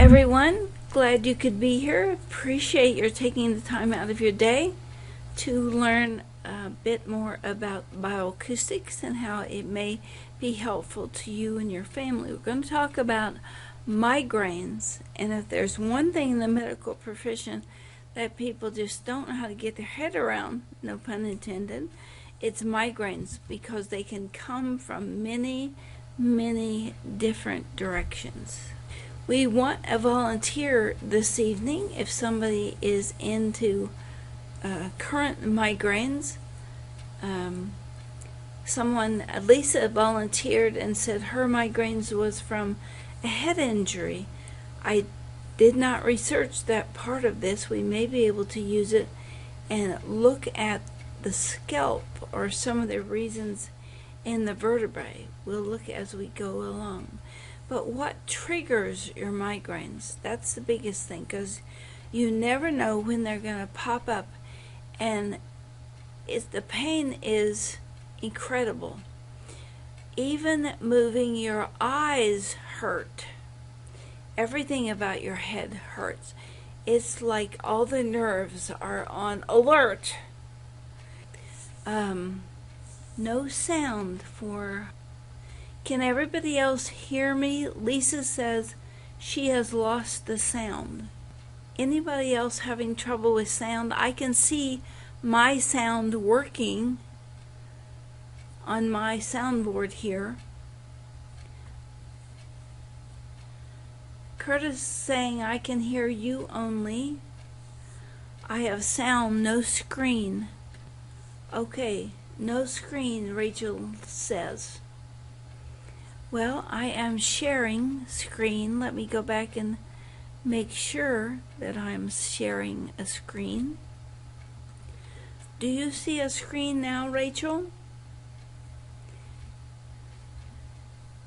everyone. Glad you could be here. Appreciate your taking the time out of your day to learn a bit more about bioacoustics and how it may be helpful to you and your family. We're going to talk about migraines, and if there's one thing in the medical profession that people just don't know how to get their head around, no pun intended, it's migraines, because they can come from many different directions. We want a volunteer this evening if somebody is into current migraines. Lisa volunteered and said her migraines was from a head injury. I did not research that part of this. We may be able to use it and look at the scalp or some of the reasons in the vertebrae. We'll look as we go along. But what triggers your migraines? That's the biggest thing, because you never know when they're going to pop up, and the pain is incredible. Even moving your eyes hurt. Everything about your head hurts. It's like all the nerves are on alert. No sound for... Can everybody else hear me? Lisa says she has lost the sound. Anybody else having trouble with sound? I can see my sound working on my soundboard here. Curtis saying I can hear you only. I have sound, no screen. Okay, no screen, Rachel says. Well, I am sharing screen. Let me go back and make sure that I'm sharing a screen. Do you see a screen now, Rachel?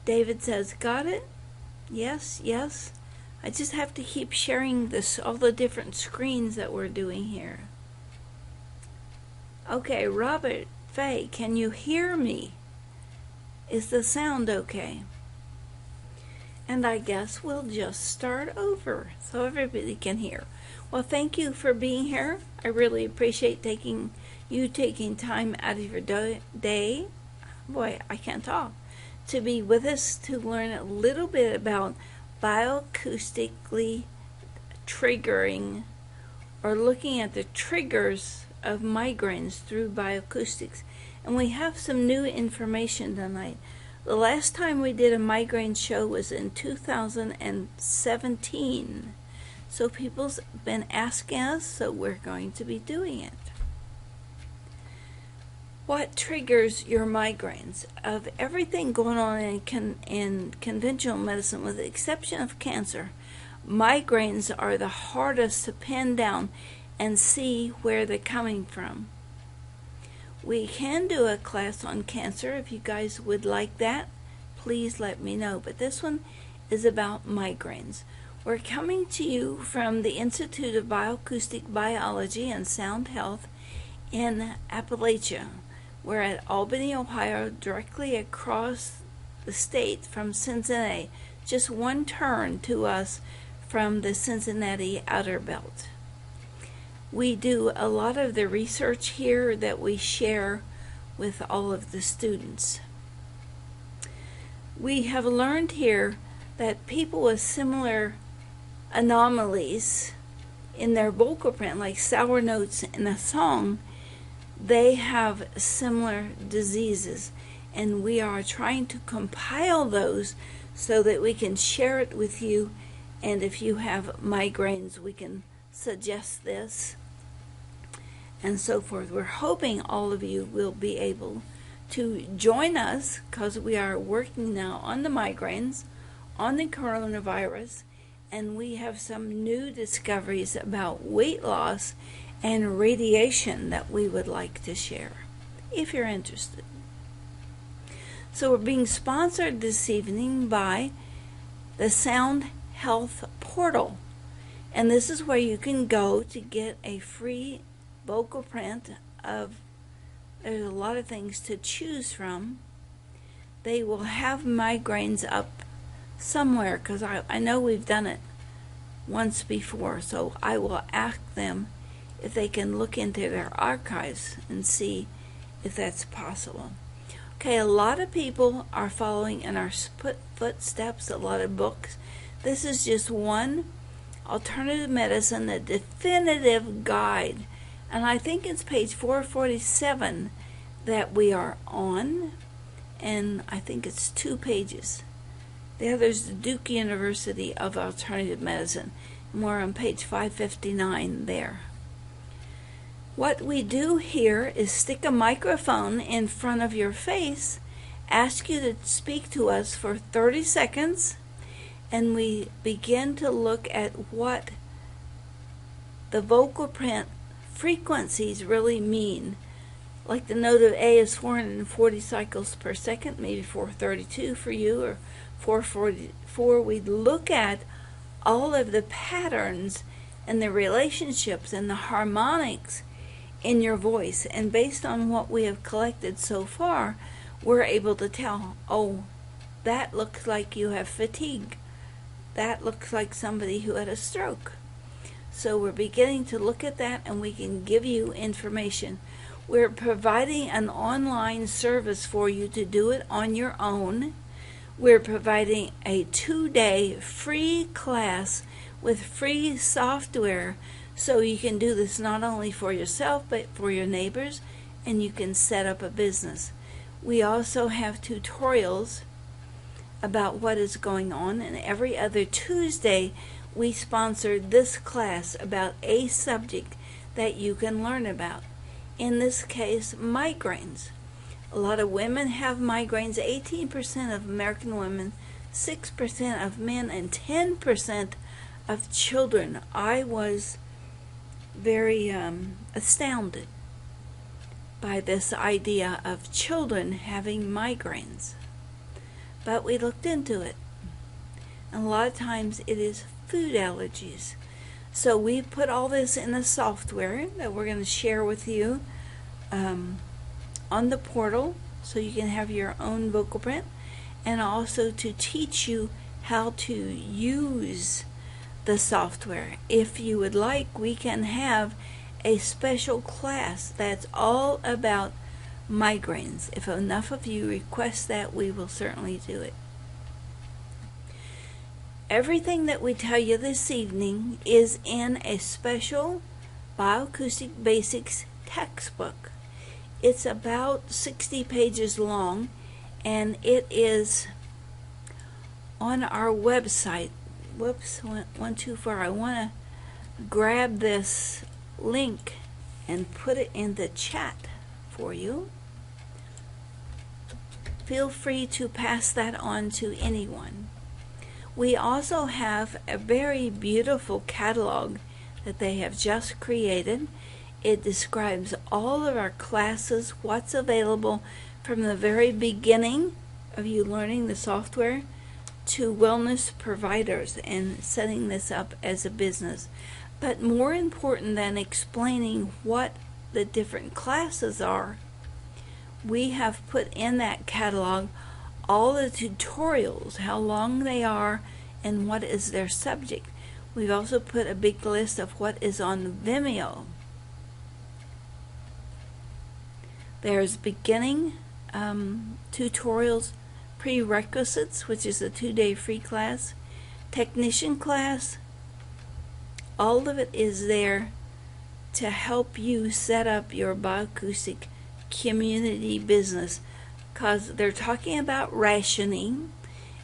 David says, got it? Yes. I just have to keep sharing all the different screens that we're doing here. Okay, Robert, Faye, can you hear me? Is the sound okay? And I guess we'll just start over so everybody can hear. Well, thank you for being here. I really appreciate you taking time out of your day. Boy, I can't talk. To be with us to learn a little bit about bioacoustically triggering, or looking at the triggers of migraines through bioacoustics. And we have some new information tonight. The last time we did a migraine show was in 2017. So people's been asking us, so we're going to be doing it. What triggers your migraines? Of everything going on in conventional medicine, with the exception of cancer, migraines are the hardest to pin down and see where they're coming from. We can do a class on cancer. If you guys would like that, please let me know. But this one is about migraines. We're coming to you from the Institute of Bioacoustic Biology and Sound Health in Appalachia. We're at Albany, Ohio, directly across the state from Cincinnati. Just one turn to us from the Cincinnati outer belt. We do a lot of the research here that we share with all of the students. We have learned here that people with similar anomalies in their vocal print, like sour notes in a song, they have similar diseases, and we are trying to compile those so that we can share it with you, and if you have migraines, we can suggest this and so forth. We're hoping all of you will be able to join us, because we are working now on the migraines, on the coronavirus, and we have some new discoveries about weight loss and radiation that we would like to share, if you're interested. So we're being sponsored this evening by the Sound Health Portal, and this is where you can go to get a free vocal print of, there's a lot of things to choose from. They will have migraines up somewhere, because I know we've done it once before, so I will ask them if they can look into their archives and see if that's possible. Okay, a lot of people are following in our footsteps, a lot of books. This is just one alternative medicine, the definitive guide. And I think it's page 447 that we are on. And I think it's 2 pages. The other's the Duke University of Alternative Medicine. And we're on page 559 there. What we do here is stick a microphone in front of your face, ask you to speak to us for 30 seconds, and we begin to look at what the vocal print frequencies really mean. Like the note of A is 440 cycles per second, maybe 432 for you, or 444. We look at all of the patterns and the relationships and the harmonics in your voice, and based on what we have collected so far, we're able to tell, oh, that looks like you have fatigue. That looks like somebody who had a stroke. So we're beginning to look at that, and we can give you information. We're providing an online service for you to do it on your own. We're providing a 2-day free class with free software, so you can do this not only for yourself but for your neighbors, and you can set up a business. We also have tutorials about what is going on, and every other Tuesday we sponsor this class about a subject that you can learn about. In this case, migraines. A lot of women have migraines, 18% of American women, 6% of men, and 10% of children. I was very astounded by this idea of children having migraines. But we looked into it. And a lot of times it is food allergies. So we put all this in a software that we're going to share with you on the portal, so you can have your own vocal print, and also to teach you how to use the software. If you would like, we can have a special class that's all about migraines. If enough of you request that, we will certainly do it. Everything that we tell you this evening is in a special BioAcoustic Basics textbook. It's about 60 pages long, and it is on our website. Whoops, went too far. I want to grab this link and put it in the chat for you. Feel free to pass that on to anyone. We also have a very beautiful catalog that they have just created. It describes all of our classes, what's available from the very beginning of you learning the software to wellness providers and setting this up as a business. But more important than explaining what the different classes are, we have put in that catalog all the tutorials, how long they are, and what is their subject. We've also put a big list of what is on Vimeo. There's beginning tutorials, prerequisites, which is a 2-day free class, technician class. All of it is there to help you set up your bioacoustic community business, because they're talking about rationing,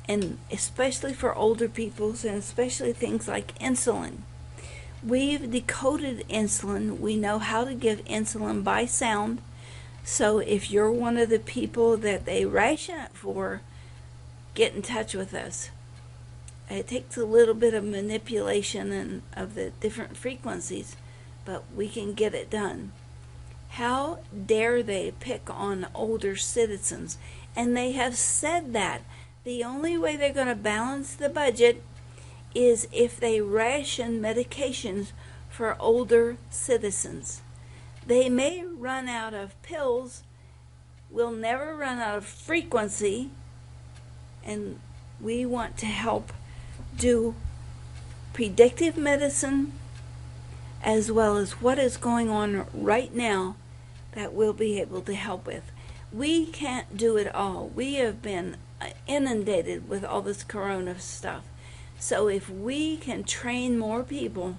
and especially for older people, and especially things like insulin. We've decoded insulin. We know how to give insulin by sound. So if you're one of the people that they ration it for, get in touch with us. It takes a little bit of manipulation and of the different frequencies, but we can get it done. How dare they pick on older citizens? And they have said that the only way they're going to balance the budget is if they ration medications for older citizens. They may run out of pills, will never run out of frequency, and we want to help do predictive medicine, as well as what is going on right now that we'll be able to help with. We can't do it all. We have been inundated with all this corona stuff. So if we can train more people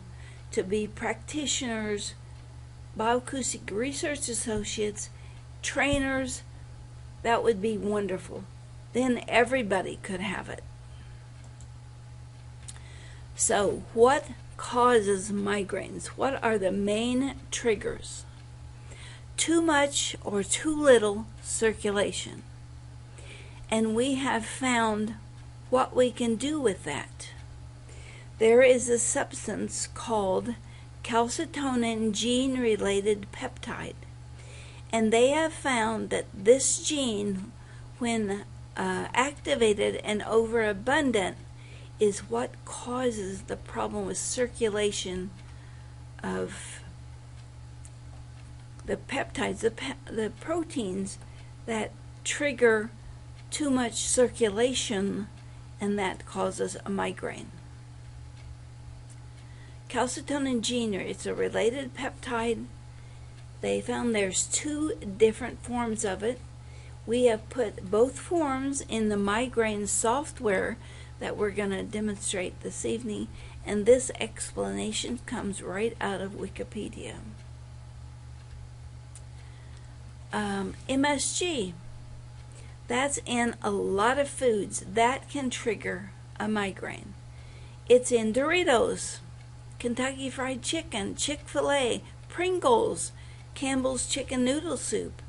to be practitioners, bioacoustic research associates, trainers, that would be wonderful. Then everybody could have it. So what causes migraines? What are the main triggers? Too much or too little circulation. And we have found what we can do with that. There is a substance called calcitonin gene-related peptide. And they have found that this gene, when activated and overabundant, is what causes the problem with circulation of the peptides, the proteins that trigger too much circulation, and that causes a migraine. Calcitonin gene, it's a related peptide. They found there's 2 different forms of it. We have put both forms in the migraine software that we're going to demonstrate this evening, and this explanation comes right out of Wikipedia. MSG, that's in a lot of foods that can trigger a migraine. It's in Doritos, Kentucky Fried Chicken, Chick-fil-A, Pringles, Campbell's Chicken Noodle Soup,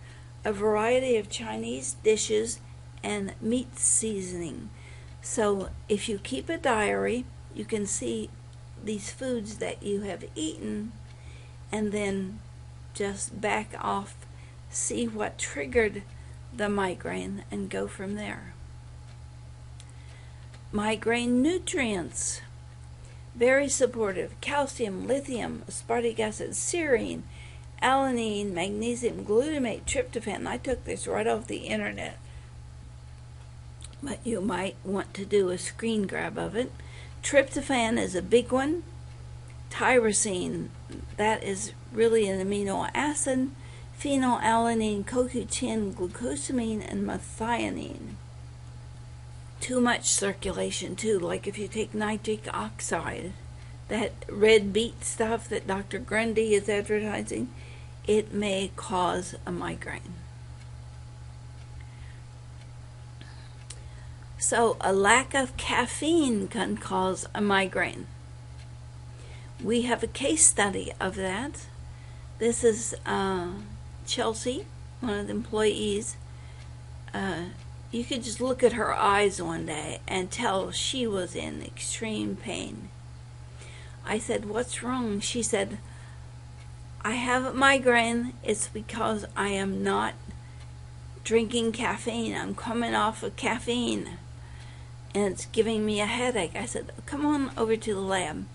a variety of Chinese dishes, and meat seasoning. So if you keep a diary, you can see these foods that you have eaten, and then just back off, see what triggered the migraine, and go from there. Migraine Nutrients, very supportive: calcium, lithium, aspartic acid, serine, alanine, magnesium, glutamate, tryptophan. I took this right off the internet, but you might want to do a screen grab of it. Tryptophan is a big one. Tyrosine, that is really an amino acid. Phenylalanine, CoQ10, glucosamine, and methionine. Too much circulation too, like if you take nitric oxide, that red beet stuff that Dr. Grundy is advertising, it may cause a migraine. So a lack of caffeine can cause a migraine. We have a case study of that. This is Chelsea, one of the employees. You could just look at her eyes one day and tell she was in extreme pain. I said, "What's wrong?" She said, "I have a migraine. It's because I am not drinking caffeine. I'm coming off of caffeine, and it's giving me a headache." I said, "Come on over to the lab."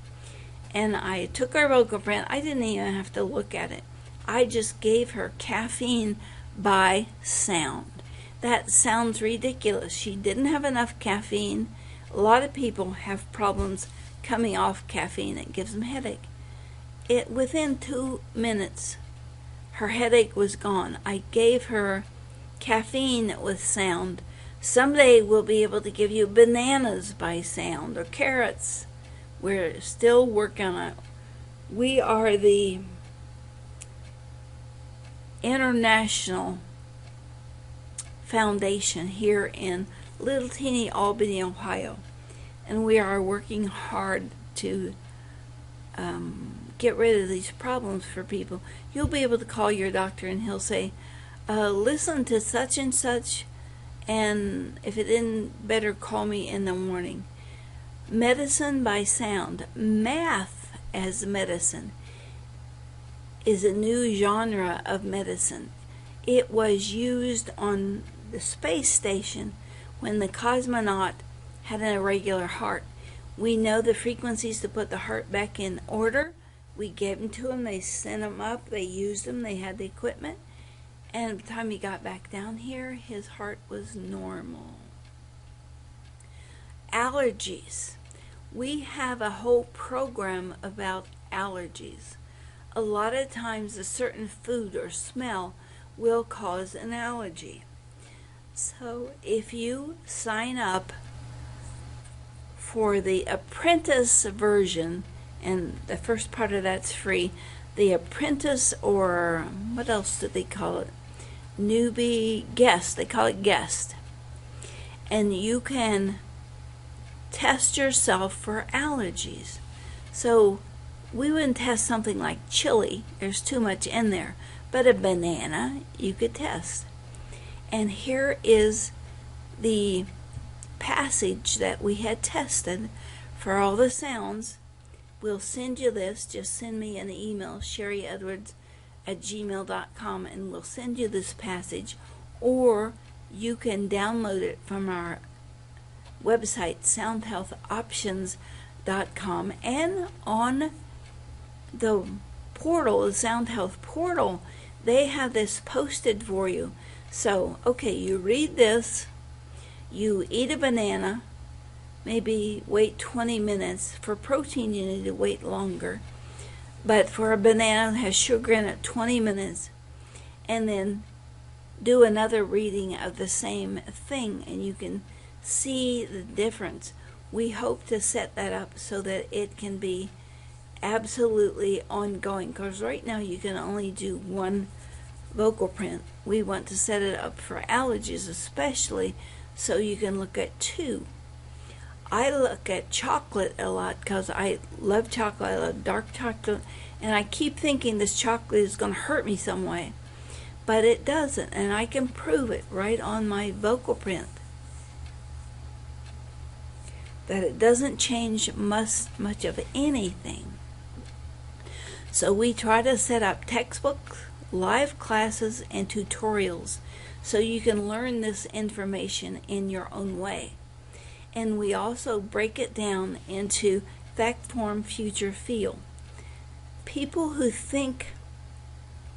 And I took her vocal print. I didn't even have to look at it. I just gave her caffeine by sound. That sounds ridiculous. She didn't have enough caffeine. A lot of people have problems coming off caffeine. It gives them headache. Within 2 minutes, her headache was gone. I gave her caffeine with sound. Someday we'll be able to give you bananas by sound, or carrots. We're still working on it. We are the international foundation here in little teeny Albany, Ohio, and we are working hard to get rid of these problems for people. You'll be able to call your doctor and he'll say, listen to such and such, and if it isn't better, call me in the morning. Medicine by sound, math as medicine, is a new genre of medicine. It was used on the space station when the cosmonaut had an irregular heart. We know the frequencies to put the heart back in order. We gave them to him. They sent them up. They used them. They had the equipment. And by the time he got back down here, his heart was normal. Allergies. We have a whole program about allergies. A lot of times a certain food or smell will cause an allergy. So if you sign up for the apprentice version, and the first part of that's free, the apprentice, or what else did they call it? Newbie, guest, they call it guest. And you can test yourself for allergies. So we wouldn't test something like chili, there's too much in there, but a banana you could test. And here is the passage that we had tested for all the sounds. We'll send you this. Just send me an email, sharryedwards@gmail.com, and we'll send you this passage, or you can download it from our website, soundhealthoptions.com, and on the portal, the Sound Health portal, they have this posted for you. So, okay, you read this, you eat a banana, maybe wait 20 minutes. For protein, you need to wait longer. But for a banana that has sugar in it, 20 minutes. And then do another reading of the same thing, and you can see the difference. We hope to set that up so that it can be absolutely ongoing, because right now you can only do one vocal print. We want to set it up for allergies especially, so you can look at two. I look at chocolate a lot because I love chocolate. I love dark chocolate, and I keep thinking this chocolate is going to hurt me some way, but it doesn't, and I can prove it right on my vocal print that it doesn't change much of anything. So we try to set up textbooks, live classes, and tutorials so you can learn this information in your own way. And we also break it down into fact, form, future, feel. People who think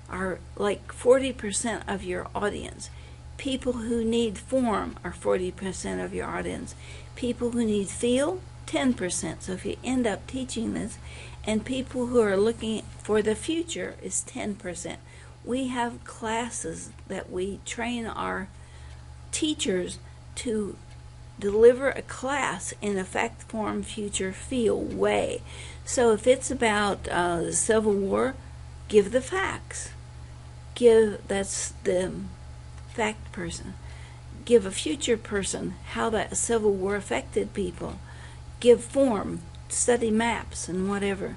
are like 40% of your audience. People who need form are 40% of your audience. People who need feel, 10%. So if you end up teaching this, and people who are looking for the future is 10%. We have classes that we train our teachers to deliver a class in a fact, form, future, feel way. So if it's about the Civil War, give the facts. That's the fact person. Give a future person how that Civil War affected people. Give form, study maps and whatever.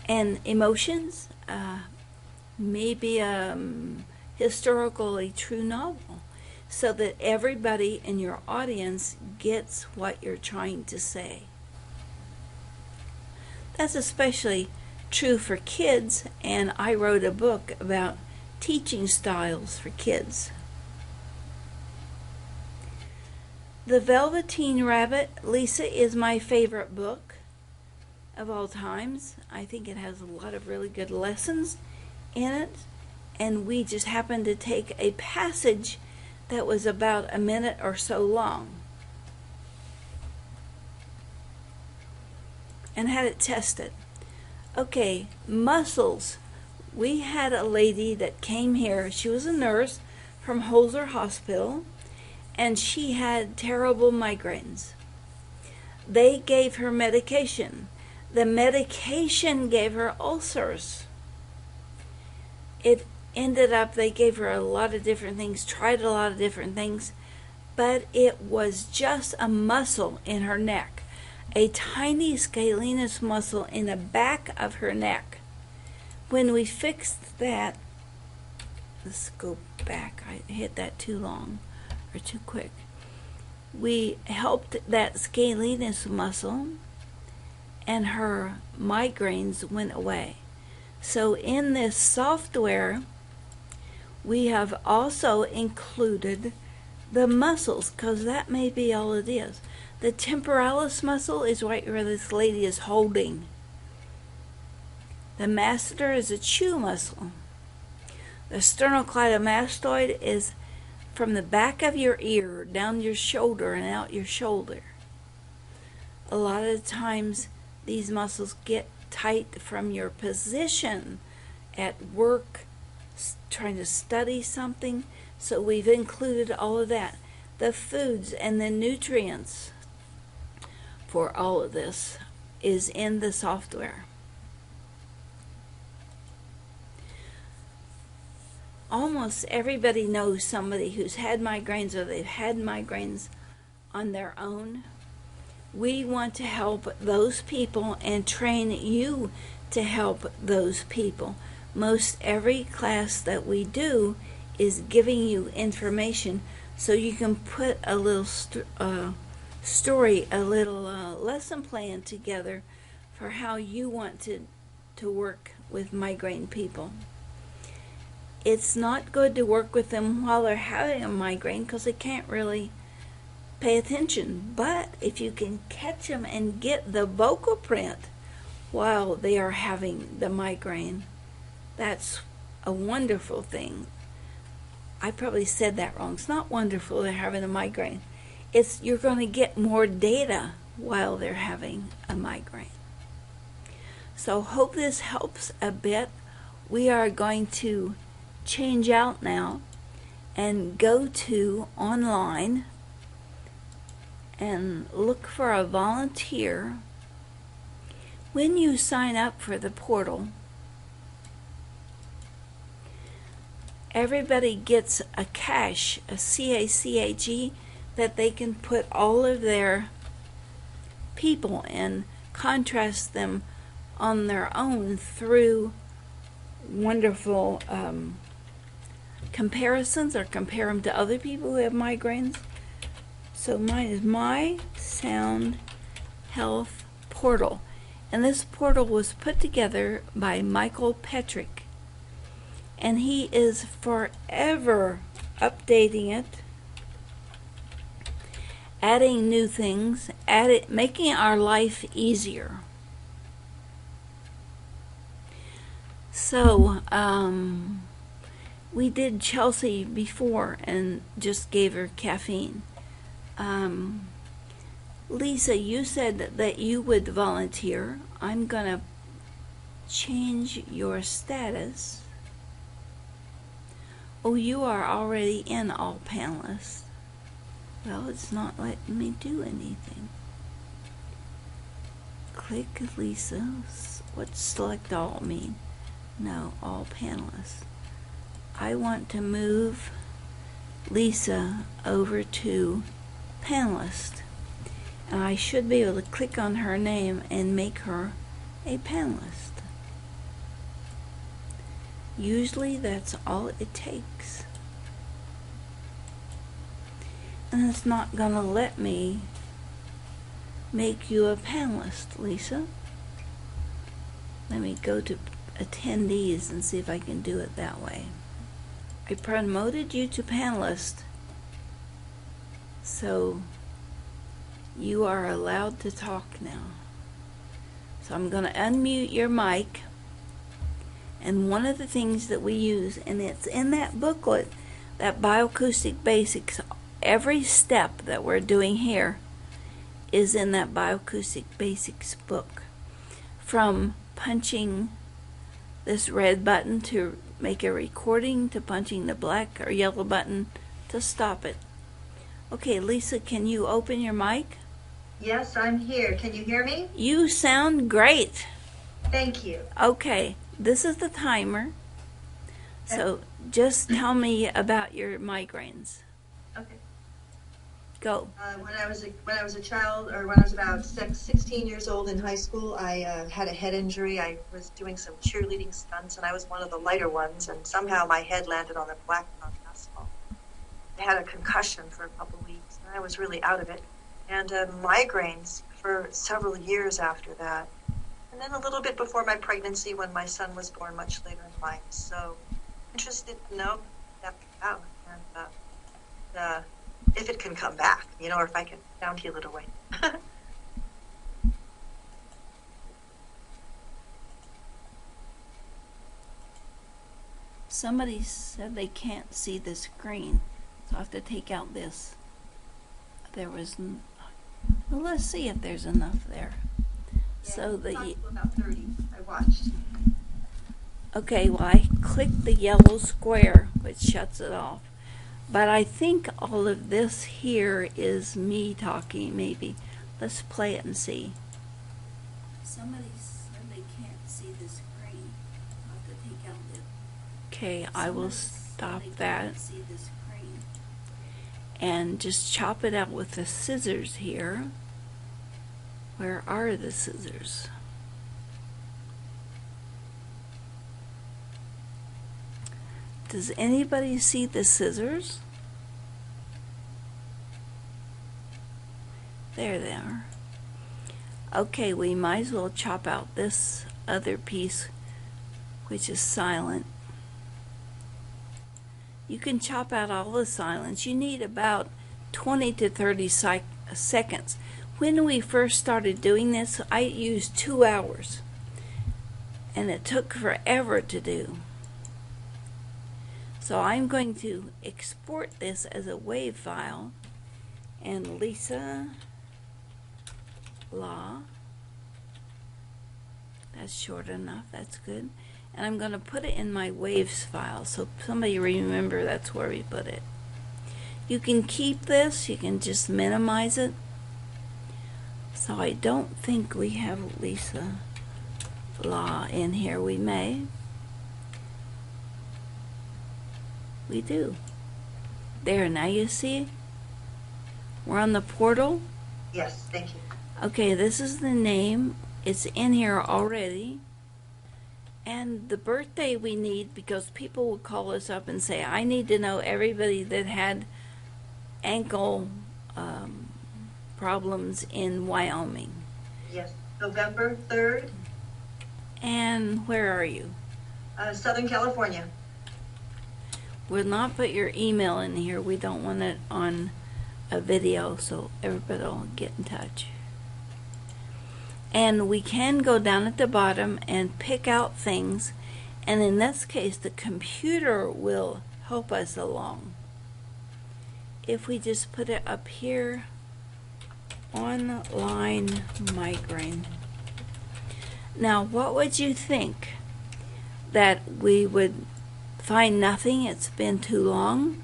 And emotions, maybe a historically true novel, so that everybody in your audience gets what you're trying to say. That's especially true for kids, and I wrote a book about teaching styles for kids. The Velveteen Rabbit, Lisa, is my favorite book of all times. I think it has a lot of really good lessons in it, and we just happened to take a passage that was about a minute or so long and had it tested. Okay, muscles. We had a lady that came here. She was a nurse from Holzer Hospital, and she had terrible migraines. They gave her medication. The medication gave her ulcers. It ended up, they gave her a lot of different things, tried a lot of different things, but it was just a muscle in her neck, a tiny scalenus muscle in the back of her neck. When we fixed that, let's go back, I hit that too long or too quick. We helped that scalenus muscle, and her migraines went away. So in this software, we have also included the muscles, because that may be all it is. The temporalis muscle is right where this lady is holding. The masseter is a chew muscle. The sternocleidomastoid is from the back of your ear, down your shoulder, and out your shoulder. A lot of times these muscles get tight from your position at work, trying to study something. So we've included all of that. The foods and the nutrients for all of this is in the software. Almost everybody knows somebody who's had migraines, or they've had migraines on their own. We want to help those people and train you to help those people. Most every class that we do is giving you information so you can put a little story, a little lesson plan together for how you want to work with migraine people. It's not good to work with them while they're having a migraine because they can't really pay attention. But if you can catch them and get the vocal print while they are having the migraine, that's a wonderful thing. I probably said that wrong. It's not wonderful they're having a migraine. It's you're going to get more data while they're having a migraine. So hope this helps a bit. We are going to change out now and go to online and look for a volunteer. When you sign up for the portal, everybody gets a cache, a CACHE, that they can put all of their people and contrast them on their own through wonderful comparisons, or compare them to other people who have migraines. So mine is My Sound Health Portal. And this portal was put together by Michael Petrick. And he is forever updating it, adding new things, making our life easier. So, we did Chelsea before and just gave her caffeine. Lisa, you said that you would volunteer. I'm going to change your status. Oh, you are already in all panelists. Well, it's not letting me do anything. Click Lisa. What's select all mean? No, all panelists. I want to move Lisa over to panelist. And I should be able to click on her name and make her a panelist. Usually that's all it takes. And it's not going to let me make you a panelist, Lisa. Let me go to attendees and see if I can do it that way. I promoted you to panelist, so you are allowed to talk now. So I'm going to unmute your mic. And one of the things that we use, and it's in that booklet, that BioAcoustic Basics, every step that we're doing here is in that BioAcoustic Basics book. From punching this red button to make a recording, to punching the black or yellow button to stop it. Okay, Lisa, can you open your mic? Yes, I'm here. Can you hear me? You sound great. Thank you. Okay, this is the timer. So just tell me about your migraines. Okay. Go. When I was a child, or when I was about 16 years old in high school, I had a head injury. I was doing some cheerleading stunts, and I was one of the lighter ones, and somehow my head landed on the blacktop asphalt. I had a concussion for a couple of weeks, and I was really out of it. And migraines for several years after that. And then a little bit before my pregnancy, when my son was born much later in life. So interested to know that out, and if it can come back, or if I can down heal it away. Somebody said they can't see the screen, so I have to take out this. There was, Well, let's see if there's enough there. Yeah, So about 30. I watched. Okay, well, I clicked the yellow square, which shuts it off. But I think all of this here is me talking, maybe. Let's play it and see. Somebody said they can't see the screen. I'll have to take out the... Okay, I will stop that. See the screen. And just chop it out with the scissors here. Where are the scissors? Does anybody see the scissors? There they are. Okay, we might as well chop out this other piece, which is silent. You can chop out all the silence. You need about 20 to 30 seconds. When we first started doing this, I used 2 hours, and it took forever to do. So I'm going to export this as a WAV file, and Lisa Law, that's short enough, that's good. And I'm going to put it in my waves file, so somebody remember that's where we put it. You can keep this, you can just minimize it. So I don't think we have Lisa Law in here. We may. We do. There, now you see? We're on the portal. Yes, thank you. Okay, this is the name. It's in here already. And the birthday we need, because people will call us up and say, I need to know everybody that had ankle problems in Wyoming. Yes, November 3rd. And where are you? Southern California. We'll not put your email in here. We don't want it on a video, so everybody will get in touch. And we can go down at the bottom and pick out things, and in this case the computer will help us along. If we just put it up here, online migraine. Now what would you think? That we would find nothing, it's been too long?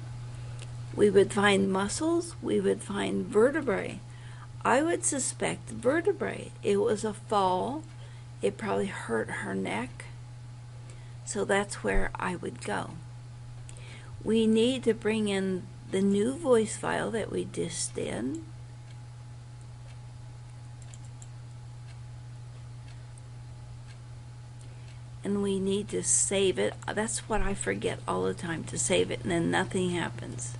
We would find muscles, we would find vertebrae. I would suspect vertebrae. It was a fall. It probably hurt her neck. So that's where I would go. We need to bring in the new voice file that we just did. And we need to save it. That's what I forget all the time, to save it, and then nothing happens.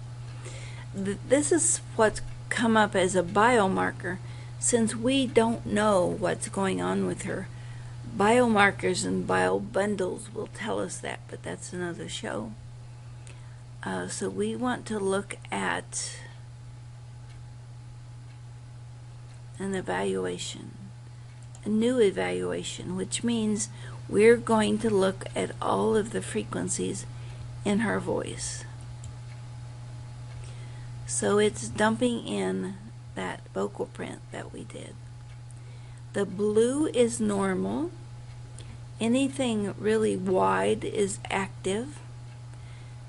This is what's come up as a biomarker. Since we don't know what's going on with her, biomarkers and biobundles will tell us that, but that's another show. So we want to look at an evaluation, a new evaluation, which means we're going to look at all of the frequencies in her voice. So it's dumping in that vocal print that we did. The blue is normal. Anything really wide is active.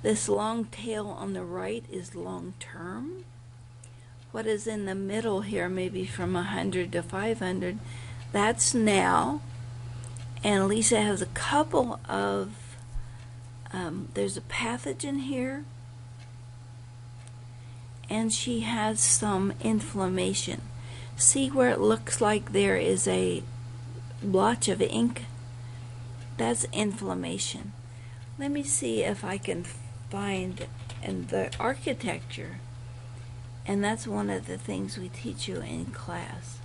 This long tail on the right is long term. What is in the middle here, maybe from 100 to 500, that's now. And Lisa has a couple of, there's a pathogen here, and she has some inflammation. See where it looks like there is a blotch of ink? That's inflammation. Let me see if I can find in the architecture, and that's one of the things we teach you in class,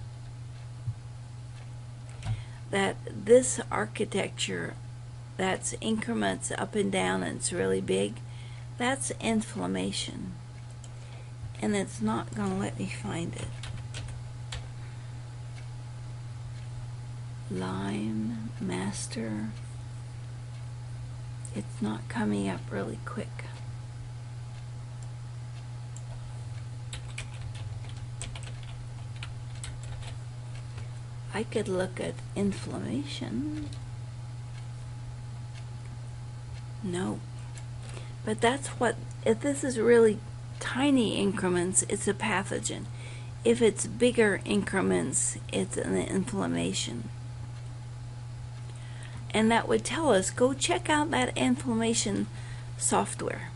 that this architecture that's increments up and down and it's really big, that's inflammation. And it's not going to let me find it. Lyme, master. It's not coming up really quick. I could look at inflammation. No. But that's what, if this is really tiny increments, it's a pathogen. If it's bigger increments, it's an inflammation. And that would tell us, go check out that inflammation software.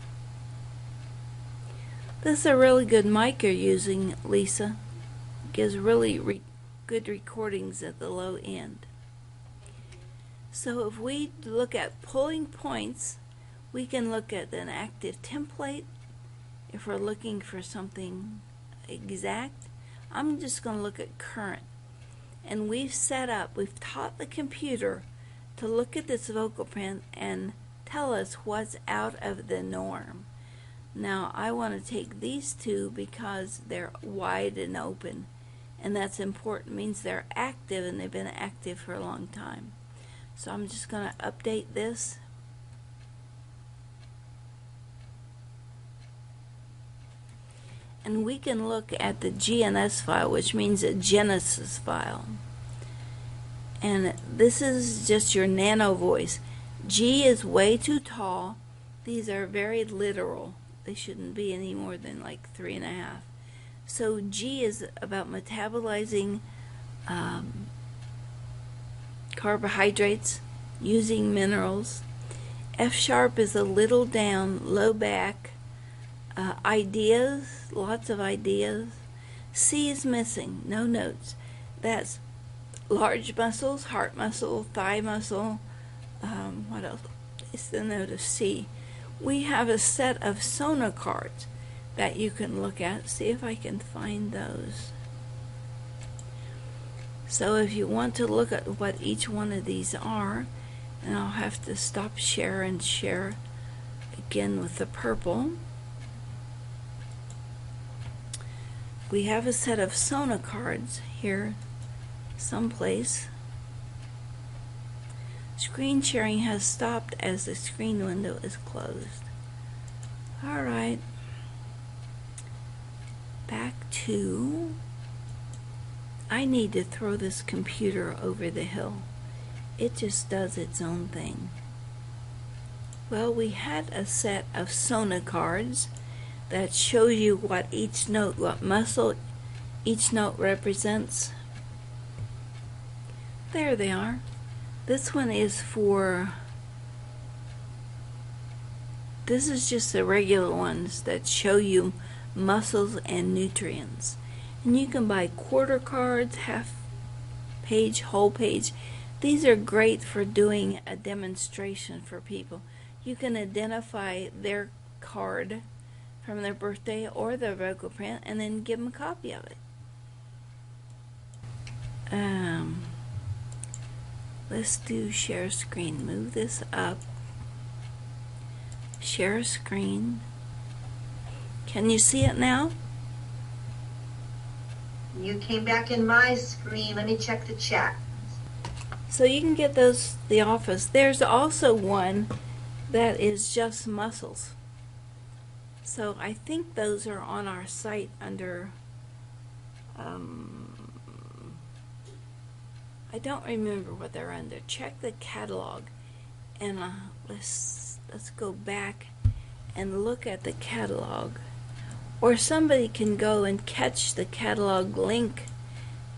This is a really good mic you're using, Lisa. Gives really good recordings at the low end. So if we look at pulling points, we can look at an active template. If we're looking for something exact, I'm just going to look at current. And we've taught the computer to look at this vocal print and tell us what's out of the norm. Now I want to take these two because they're wide and open, and that's important. It means they're active, and they've been active for a long time. So I'm just going to update this. And we can look at the GNS file, which means a Genesis file. And this is just your nano voice. G is way too tall. These are very literal. They shouldn't be any more than like 3.5. So G is about metabolizing carbohydrates, using minerals. F sharp is a little down, low back. Ideas, lots of ideas. C is missing, no notes. That's large muscles, heart muscle, thigh muscle. What else is the note of C? We have a set of sonocards that you can look at. See if I can find those. So if you want to look at what each one of these are, and I'll have to stop share and share again with the purple. We have a set of sonocards here someplace. Screen sharing has stopped as the screen window is closed. Alright. Back to... I need to throw this computer over the hill. It just does its own thing. Well, we had a set of sonocards that show you what each note, what muscle each note represents. There they are. This one is for, this is just the regular ones that show you muscles and nutrients. And you can buy quarter cards, half page, whole page. These are great for doing a demonstration for people. You can identify their card from their birthday or their vocal print and then give them a copy of it. Let's do share screen. Move this up. Share screen. Can you see it now? You came back in my screen. Let me check the chat. So you can get those at the office. There's also one that is just muscles. So I think those are on our site under I don't remember what they're under. Check the catalog, and let's go back and look at the catalog. Or somebody can go and catch the catalog link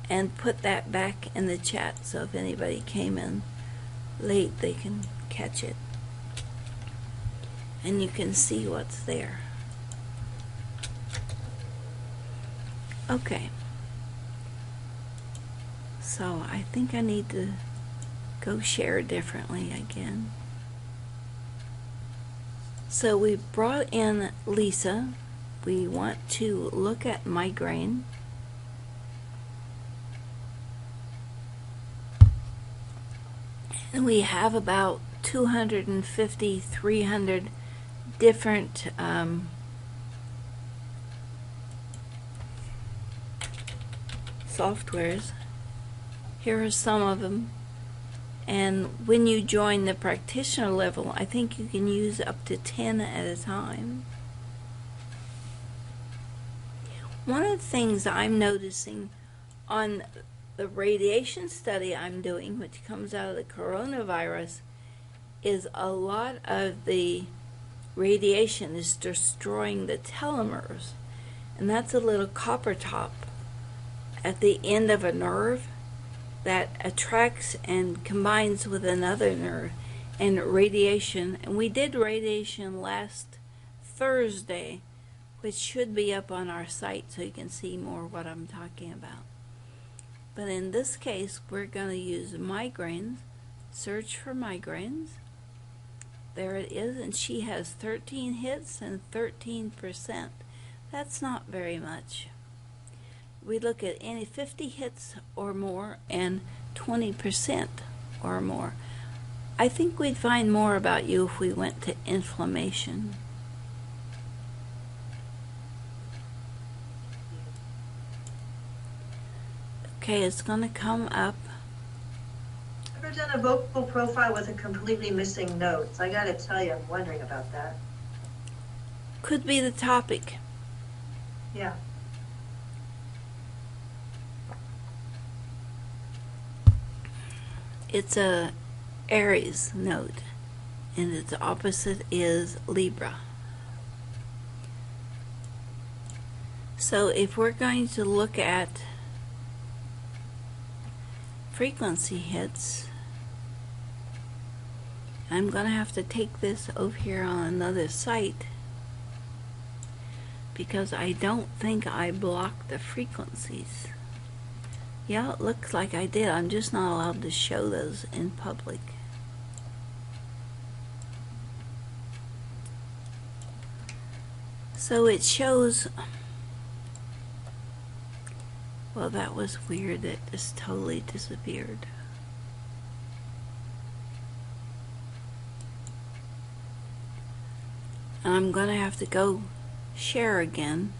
and put that back in the chat, so if anybody came in late, they can catch it. And you can see what's there. Okay. So I think I need to go share differently again. So we brought in Lisa. We want to look at migraine. And we have about 250, 300 different softwares. Here are some of them. And when you join the practitioner level, I think you can use up to 10 at a time. One of the things I'm noticing on the radiation study I'm doing, which comes out of the coronavirus, is a lot of the radiation is destroying the telomeres. And that's a little copper top at the end of a nerve that attracts and combines with another nerve. And radiation, and we did radiation last Thursday, which should be up on our site so you can see more what I'm talking about. But in this case, we're going to use migraines, search for migraines. There it is, and she has 13 hits and 13%. That's not very much. We look at any 50 hits or more and 20% or more. I think we'd find more about you if we went to inflammation. Okay, it's going to come up. Ever done a vocal profile with a completely missing notes? I gotta tell you, I'm wondering about that. Could be the topic. Yeah. It's a Aries note, and its opposite is Libra. So if we're going to look at frequency hits, I'm going to have to take this over here on another site because I don't think I blocked the frequencies. Yeah, it looks like I did. I'm just not allowed to show those in public. So it shows, well, that was weird. It just totally disappeared. And I'm going to have to go share again.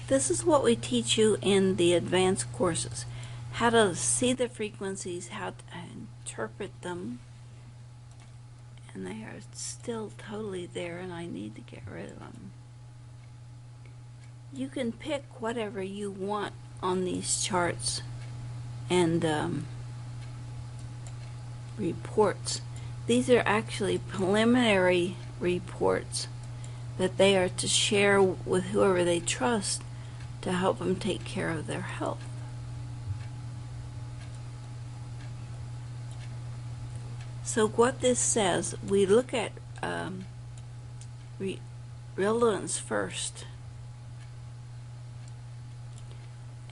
This is what we teach you in the advanced courses. How to see the frequencies, how to interpret them. And they are still totally there, and I need to get rid of them. You can pick whatever you want on these charts and reports. These are actually preliminary reports that they are to share with whoever they trust to help them take care of their health. So what this says, we look at relevance first.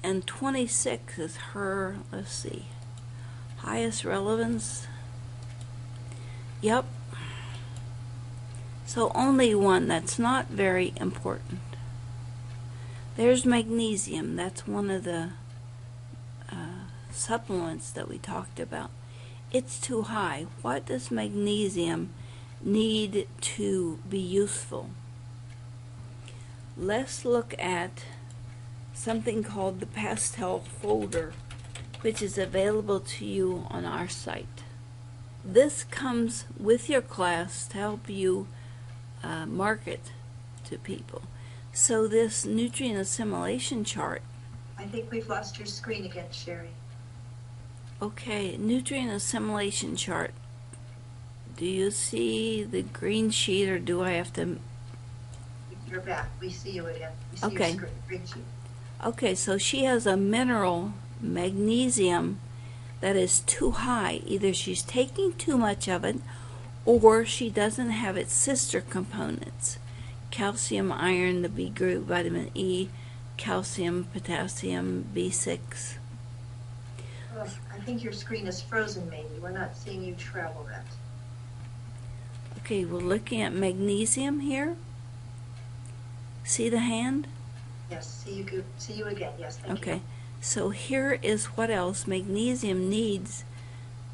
And 26 is her, let's see, highest relevance. Yep. So only one, that's not very important. There's magnesium, that's one of the supplements that we talked about. It's too high. What does magnesium need to be useful? Let's look at something called the pastel folder, which is available to you on our site. This comes with your class to help you market to people. So this nutrient assimilation chart. I think we've lost your screen again, Sharry. Okay, nutrient assimilation chart. Do you see the green sheet, or do I have to? You're back. We see you again. We see Okay. your green sheet. Okay, so she has a mineral, magnesium, that is too high. Either she's taking too much of it, or she doesn't have its sister components. Calcium, iron, the B group, vitamin E, calcium, potassium, B6. I think your screen is frozen, maybe. We're not seeing you travel that. Okay, we're looking at magnesium here. See the hand? Yes, see you again. Yes, thank you. Okay, so here is what else magnesium needs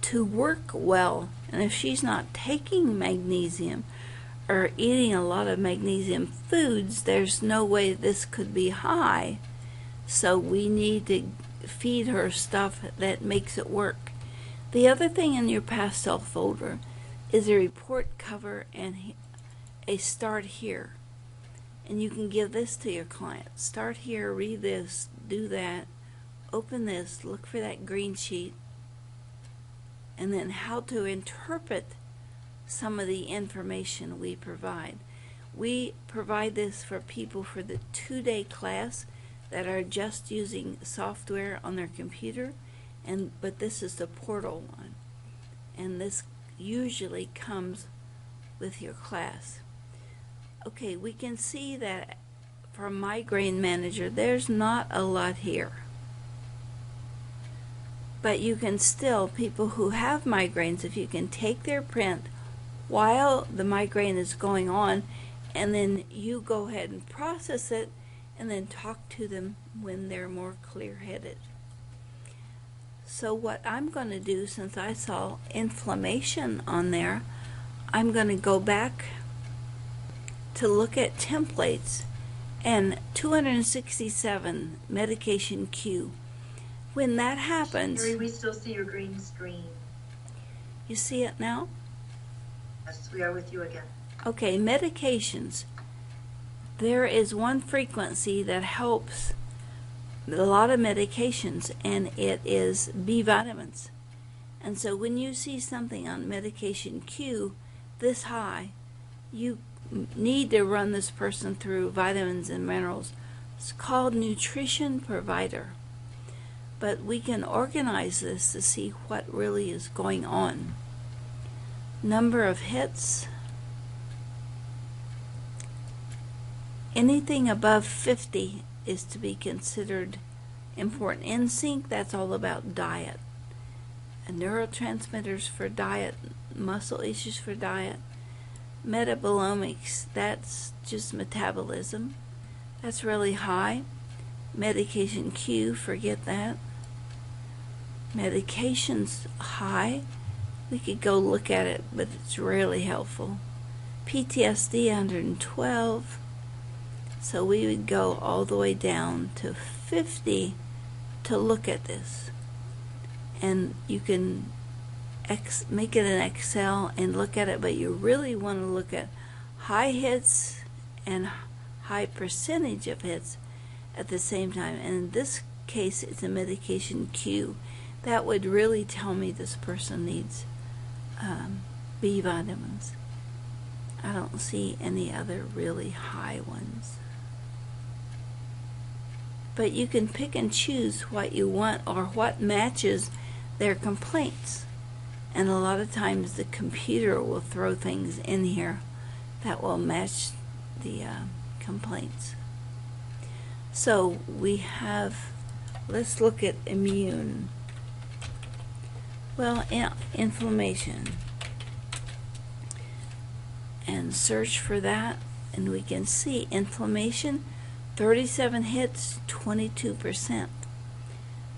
to work well. And if she's not taking magnesium or eating a lot of magnesium foods, there's no way this could be high. So we need to feed her stuff that makes it work. The other thing in your pastel folder is a report cover and a start here. And you can give this to your client. Start here, read this, do that, open this, look for that green sheet, and then how to interpret some of the information we provide. We provide this for people for the 2-day class that are just using software on their computer, but this is the portal one. And this usually comes with your class. Okay, we can see that for Migraine Manager, there's not a lot here. But you can still, people who have migraines, if you can take their print while the migraine is going on, and then you go ahead and process it, and then talk to them when they're more clear-headed. So what I'm going to do, since I saw inflammation on there, I'm going to go back to look at templates and 267 medication Q. When that happens, Sharry, we still see your green screen. You see it now? Yes, we are with you again. Okay, medications. There is one frequency that helps a lot of medications, and it is B vitamins. And so when you see something on medication Q this high, you need to run this person through vitamins and minerals. It's called Nutrition Provider. But we can organize this to see what really is going on. Number of hits. Anything above 50 is to be considered important. In sync, that's all about diet. And neurotransmitters for diet, muscle issues for diet. Metabolomics, that's just metabolism. That's really high. Medication Q, forget that. Medication's high. We could go look at it, but it's really helpful. PTSD 112. So we would go all the way down to 50 to look at this. And you can make it in Excel and look at it, but you really want to look at high hits and high percentage of hits at the same time. And in this case, it's a medication Q. That would really tell me this person needs B vitamins. I don't see any other really high ones. But you can pick and choose what you want or what matches their complaints. And a lot of times the computer will throw things in here that will match the complaints. So we have, let's look at immune. Well, inflammation. And search for that, and we can see inflammation, 37 hits, 22%.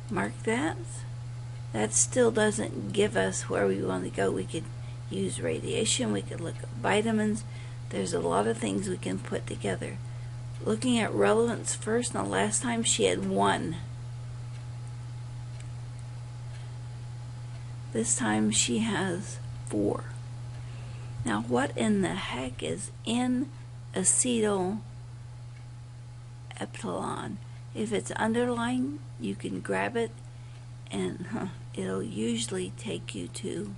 Mark that. That still doesn't give us where we want to go. We could use radiation, we could look at vitamins. There's a lot of things we can put together. Looking at relevance first, now last time she had 1. This time she has 4. Now what in the heck is N-acetyl epsilon? If it's underlined, you can grab it and it'll usually take you to,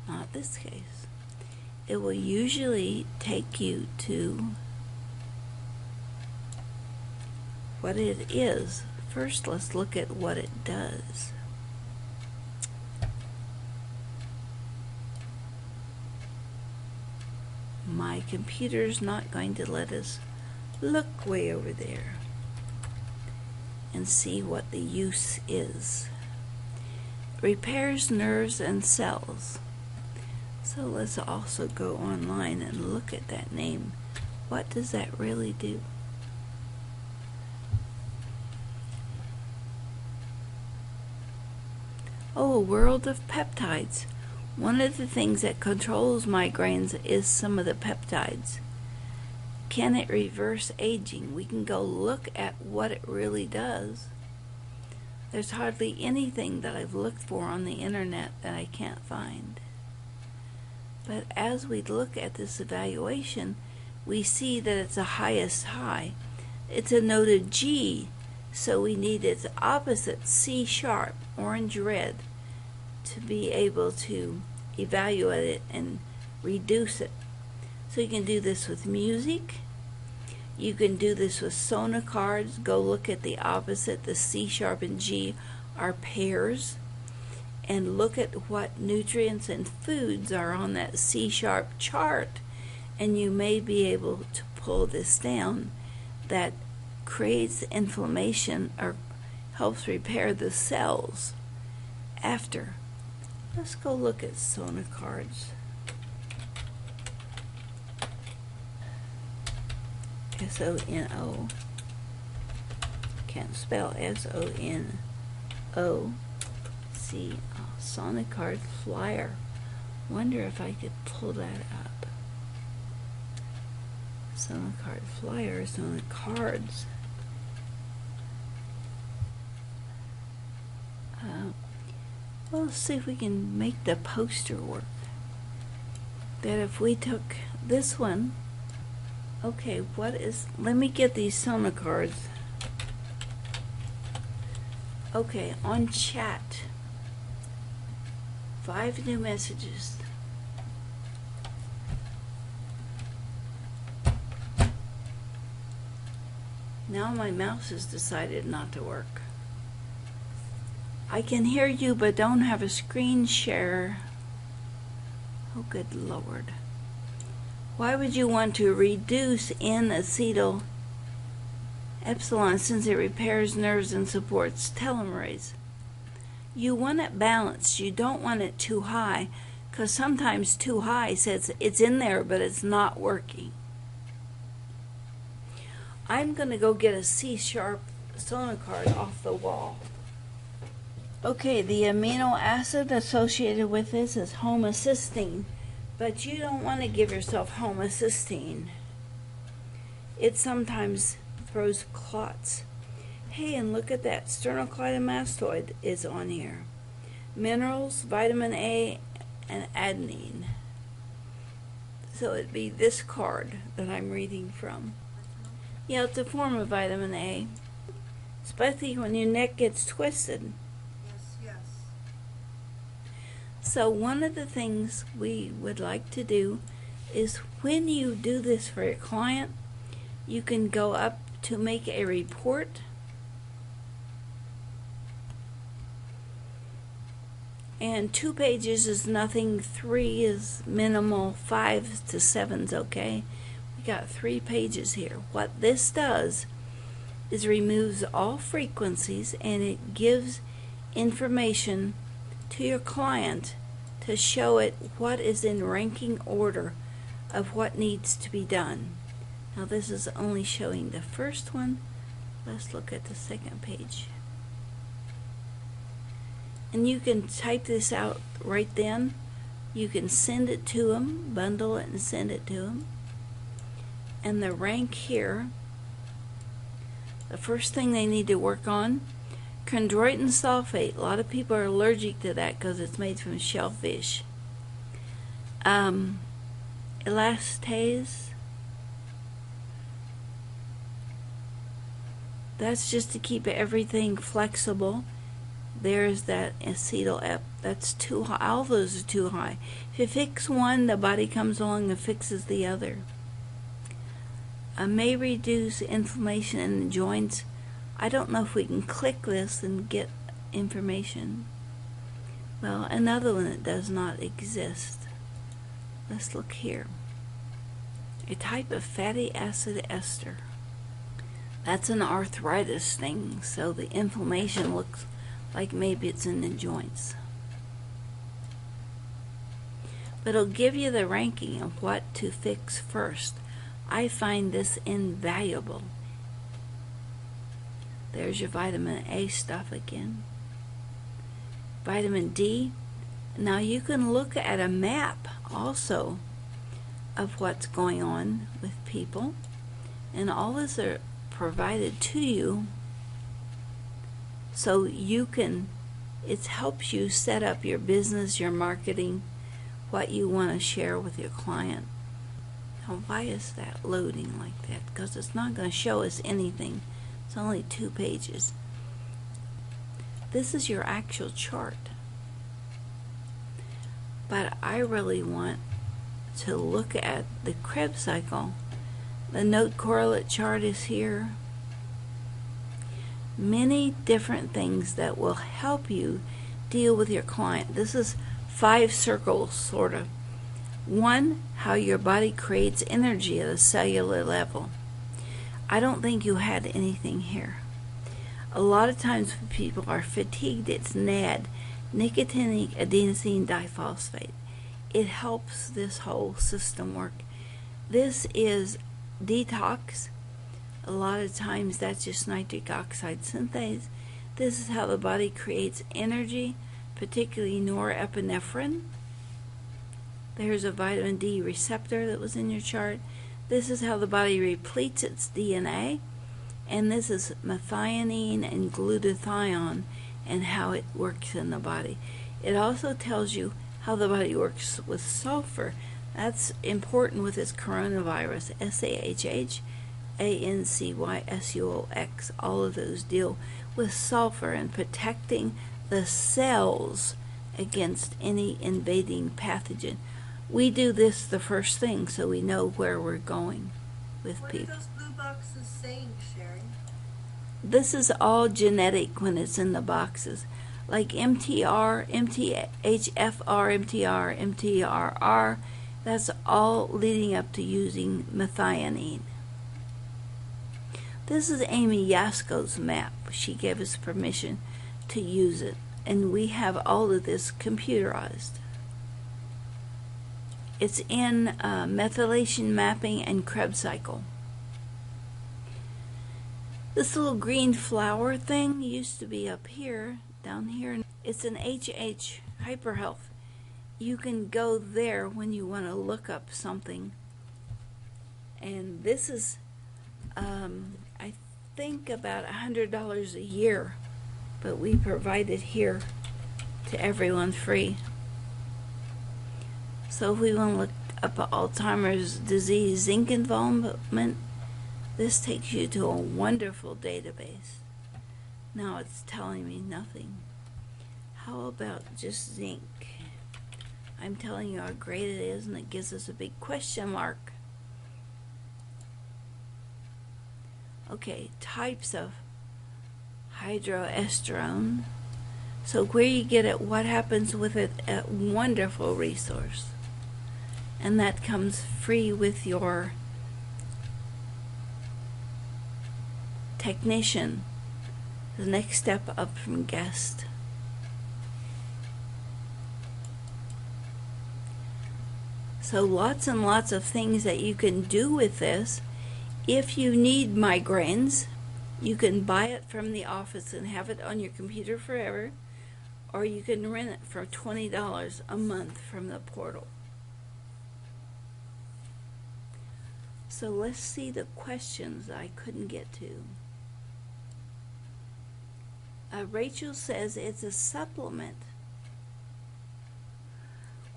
not this case, it will usually take you to what it is. First, let's look at what it does. My computer's not going to let us look way over there and see what the use is. Repairs nerves and cells. So let's also go online and look at that name. What does that really do? Oh, a world of peptides. One of the things that controls migraines is some of the peptides. Can it reverse aging? We can go look at what it really does. There's hardly anything that I've looked for on the internet that I can't find. But as we look at this evaluation, we see that it's the highest high. It's a note of G, so we need its opposite, C sharp, orange red, to be able to evaluate it and reduce it. So you can do this with music. You can do this with sonocards. Go look at the opposite. The C sharp and G are pairs. And look at what nutrients and foods are on that C sharp chart. And you may be able to pull this down. That creates inflammation or helps repair the cells after. Let's go look at sonocards. S-O-N-O. Can't spell S-O-N-O. See, sonocard flyer. Wonder if I could pull that up. Sonocard flyers on the cards. Well, let's see if we can make the poster work. That if we took this one, okay, let me get these sonocards. Okay, on chat, 5 new messages. Now my mouse has decided not to work. I can hear you, but don't have a screen share. Oh, good Lord. Why would you want to reduce N-acetyl epsilon since it repairs nerves and supports telomerase? You want it balanced. You don't want it too high, because sometimes too high says it's in there, but it's not working. I'm going to go get a C-sharp sonocard off the wall. Okay, the amino acid associated with this is homocysteine, but you don't want to give yourself homocysteine. It sometimes throws clots. Hey, and look at that, sternocleidomastoid is on here. Minerals, vitamin A, and adenine. So it'd be this card that I'm reading from. Yeah, it's a form of vitamin A, especially when your neck gets twisted. So one of the things we would like to do is when you do this for your client, you can go up to make a report. And 2 pages is nothing, 3 is minimal, 5 to 7 is okay. We got 3 pages here. What this does is removes all frequencies and it gives information to your client to show it what is in ranking order of what needs to be done. Now this is only showing the first one. Let's look at the second page. And you can type this out right then. You can send it to them, bundle it and send it to them. And the rank here, the first thing they need to work on, chondroitin sulfate. A lot of people are allergic to that because it's made from shellfish. Elastase. That's just to keep everything flexible. There's that acetyl that's too high. All those are too high. If you fix one, the body comes along and fixes the other. May reduce inflammation in the joints. I don't know if we can click this and get information. Well, another one that does not exist. Let's look here. A type of fatty acid ester. That's an arthritis thing, so the inflammation looks like maybe it's in the joints. But it'll give you the ranking of what to fix first. I find this invaluable. There's your vitamin A stuff again. Vitamin D. Now you can look at a map also of what's going on with people. And all this are provided to you so you can, it helps you set up your business, your marketing, what you want to share with your client. Now, why is that loading like that? Because it's not going to show us anything. It's only 2 pages. This is your actual chart. But I really want to look at the Krebs cycle. The note correlate chart is here. Many different things that will help you deal with your client. This is 5 circles, sort of. 1, how your body creates energy at a cellular level. I don't think you had anything here. A lot of times when people are fatigued, it's NAD, nicotinic adenosine diphosphate. It helps this whole system work. This is detox. A lot of times that's just nitric oxide synthase. This is how the body creates energy, particularly norepinephrine. There's a vitamin D receptor that was in your chart. This is how the body repletes its DNA. And this is methionine and glutathione and how it works in the body. It also tells you how the body works with sulfur. That's important with this coronavirus, SAHH-ANCYSUOX. All of those deal with sulfur and protecting the cells against any invading pathogen. We do this the first thing so we know where we're going with people. What are those blue boxes saying, Sharry? This is all genetic when it's in the boxes. Like MTR, MTHFR, MTR, MTRR, that's all leading up to using methionine. This is Amy Yasko's map. She gave us permission to use it, and we have all of this computerized. It's in methylation mapping and Krebs cycle. This little green flower thing used to be up here, down here. It's an HH, HyperHealth. You can go there when you want to look up something. And this is, I think, about $100 a year, but we provide it here to everyone free. So if we want to look up Alzheimer's disease zinc involvement, this takes you to a wonderful database. Now it's telling me nothing. How about just zinc? I'm telling you how great it is, and it gives us a big question mark. Okay, types of hydroestrone. So where you get it, what happens with it, a wonderful resource. And that comes free with your technician, the next step up from guest. So lots and lots of things that you can do with this. If you need migraines, you can buy it from the office and have it on your computer forever, or you can rent it for $20 a month from the portal. So let's see the questions I couldn't get to. Rachel says it's a supplement.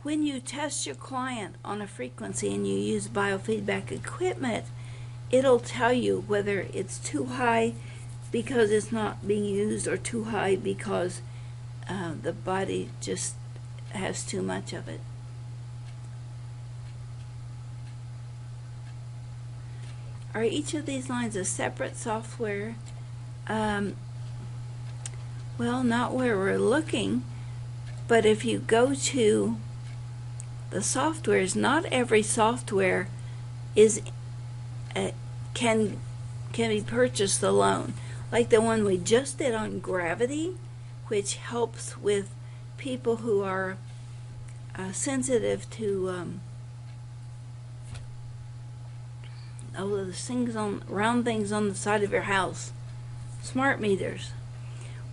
When you test your client on a frequency and you use biofeedback equipment, it'll tell you whether it's too high because it's not being used or too high because the body just has too much of it. Are each of these lines a separate software? Well, not where we're looking, but if you go to the softwares, not every software is can be purchased alone. Like the one we just did on gravity, which helps with people who are sensitive to those things on round things on the side of your house, smart meters.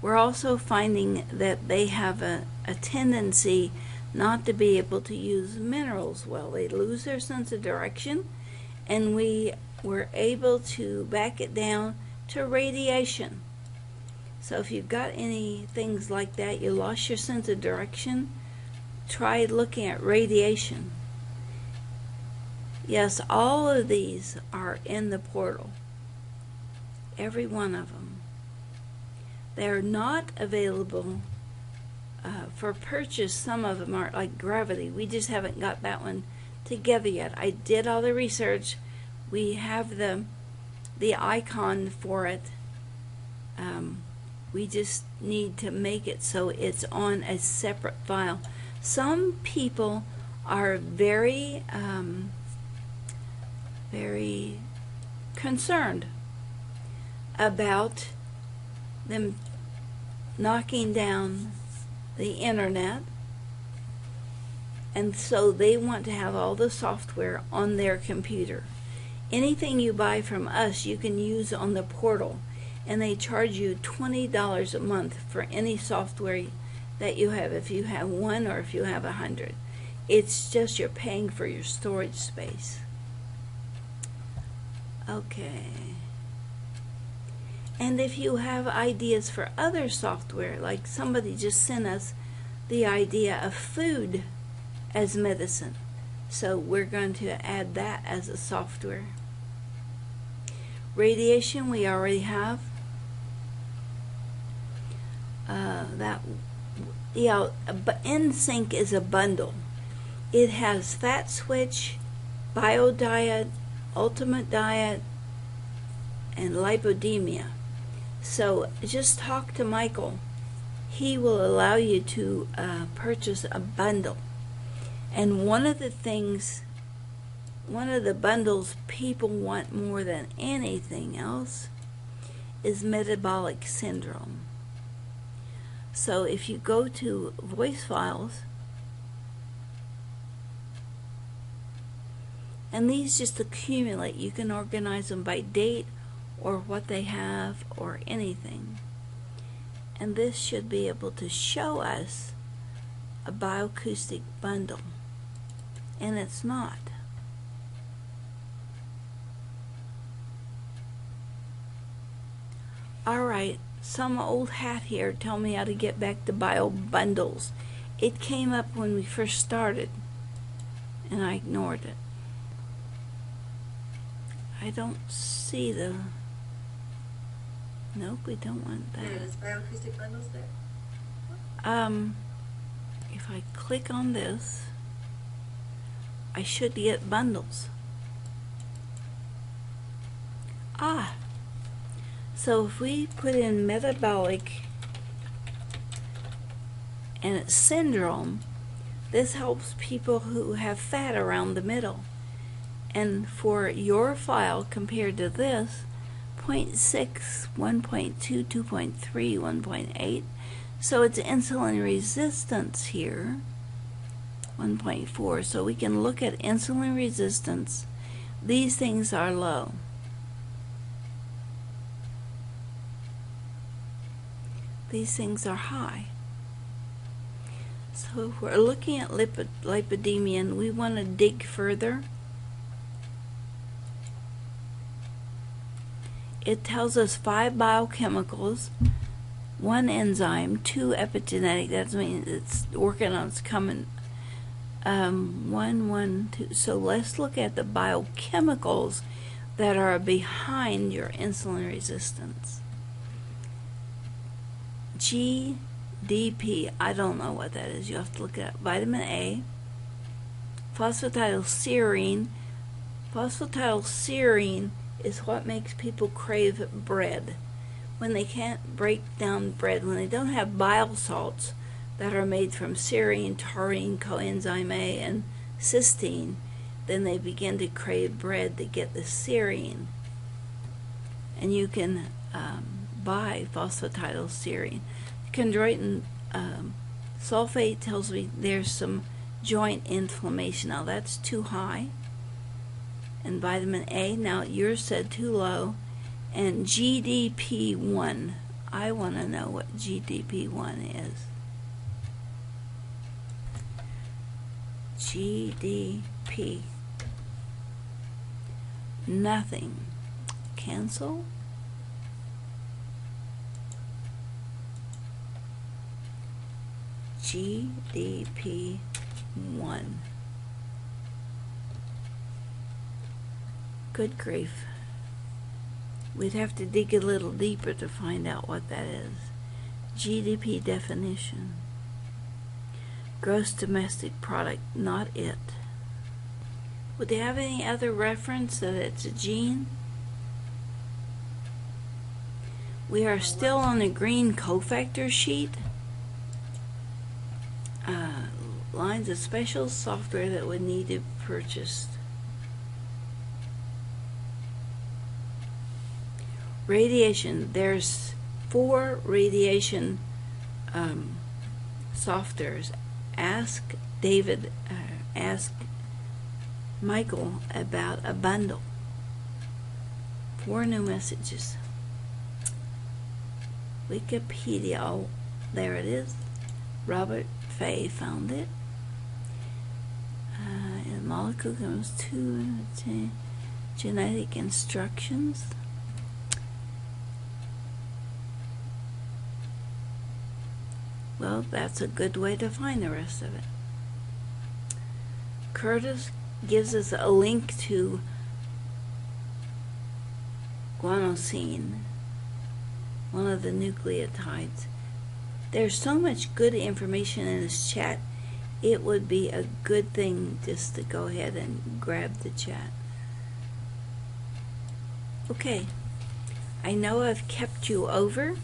We're also finding that they have a tendency not to be able to use minerals well. They lose their sense of direction, and we were able to back it down to radiation. So if you've got any things like that, you lost your sense of direction, try looking at radiation. Yes, all of these are in the portal. Every one of them. They're not available for purchase. Some of them aren't, like Gravity. We just haven't got that one together yet. I did all the research. We have the icon for it. We just need to make it so it's on a separate file. Some people are very very concerned about them knocking down the internet, and so they want to have all the software on their computer. Anything you buy from us you can use on the portal, and they charge you $20 a month for any software that you have, if you have one or if you have 100. It's just you're paying for your storage space. Okay. And if you have ideas for other software, like somebody just sent us the idea of food as medicine, so we're going to add that as a software. Radiation we already have. NSYNC is a bundle. It has Fat Switch, Bio Diet, Ultimate Diet, and Lipodemia. So just talk to Michael. He will allow you to purchase a bundle. And one of the bundles people want more than anything else is metabolic syndrome. So if you go to voice files, and these just accumulate, you can organize them by date or what they have or anything. And this should be able to show us a bioacoustic bundle. And it's not. Alright, some old hat here tell me how to get back to bio bundles. It came up when we first started, and I ignored it. I don't see the... Nope, we don't want that. There it is, bioacoustic bundles there. If I click on this, I should get bundles. Ah! So if we put in metabolic and it's syndrome, this helps people who have fat around the middle. And for your file compared to this, 0.6, 1.2, 2.3, 1.8. So it's insulin resistance here, 1.4. So we can look at insulin resistance. These things are low. These things are high. So if we're looking at lipodemia and we want to dig further, it tells us 5 biochemicals, 1 enzyme, 2 epigenetic. That means it's working on its coming. 1, 2. So let's look at the biochemicals that are behind your insulin resistance. GDP, I don't know what that is. You have to look at vitamin A, phosphatidylserine. Phosphatidylserine is what makes people crave bread. When they can't break down bread, when they don't have bile salts that are made from serine, taurine, coenzyme A, and cysteine, then they begin to crave bread to get the serine. And you can buy phosphatidylserine. Chondroitin sulfate tells me there's some joint inflammation. Now that's too high. And vitamin A, now yours said too low. And GDP1, I want to know what GDP1 is. GDP. Nothing. Cancel. GDP1. Good grief. We'd have to dig a little deeper to find out what that is. GDP definition. Gross domestic product, not it. Would they have any other reference that it's a gene? We are still on the green cofactor sheet. Lines of special software that would need to be purchased. Radiation. There's 4 radiation softwares. Ask Michael about a bundle. 4 new messages. Wikipedia. Oh, there it is. Robert Fay found it. And molecule comes to genetic instructions. Well, that's a good way to find the rest of it. Curtis gives us a link to guanosine, one of the nucleotides. There's so much good information in this chat, it would be a good thing just to go ahead and grab the chat. Okay, I know I've kept you over.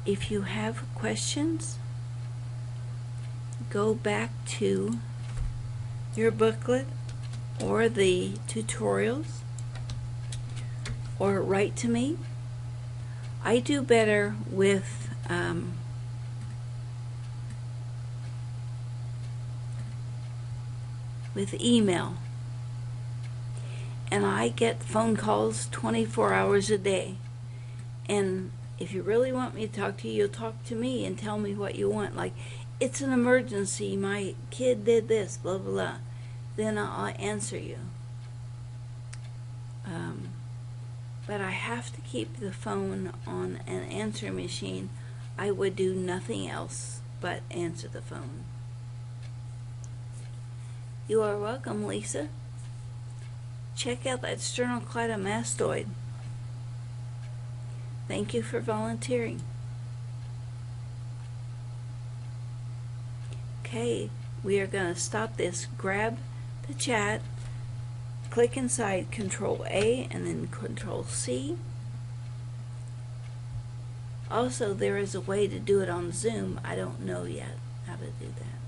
If you have questions, go back to your booklet or the tutorials, or write to me. I do better with email, and I get phone calls 24 hours a day, and if you really want me to talk to you, you'll talk to me and tell me what you want. Like, it's an emergency, my kid did this, blah, blah, blah. Then I'll answer you. But I have to keep the phone on an answering machine. I would do nothing else but answer the phone. You are welcome, Lisa. Check out that sternocleidomastoid. Thank you for volunteering. Okay, we are going to stop this. Grab the chat, click inside Control A and then Control C. Also, there is a way to do it on Zoom. I don't know yet how to do that.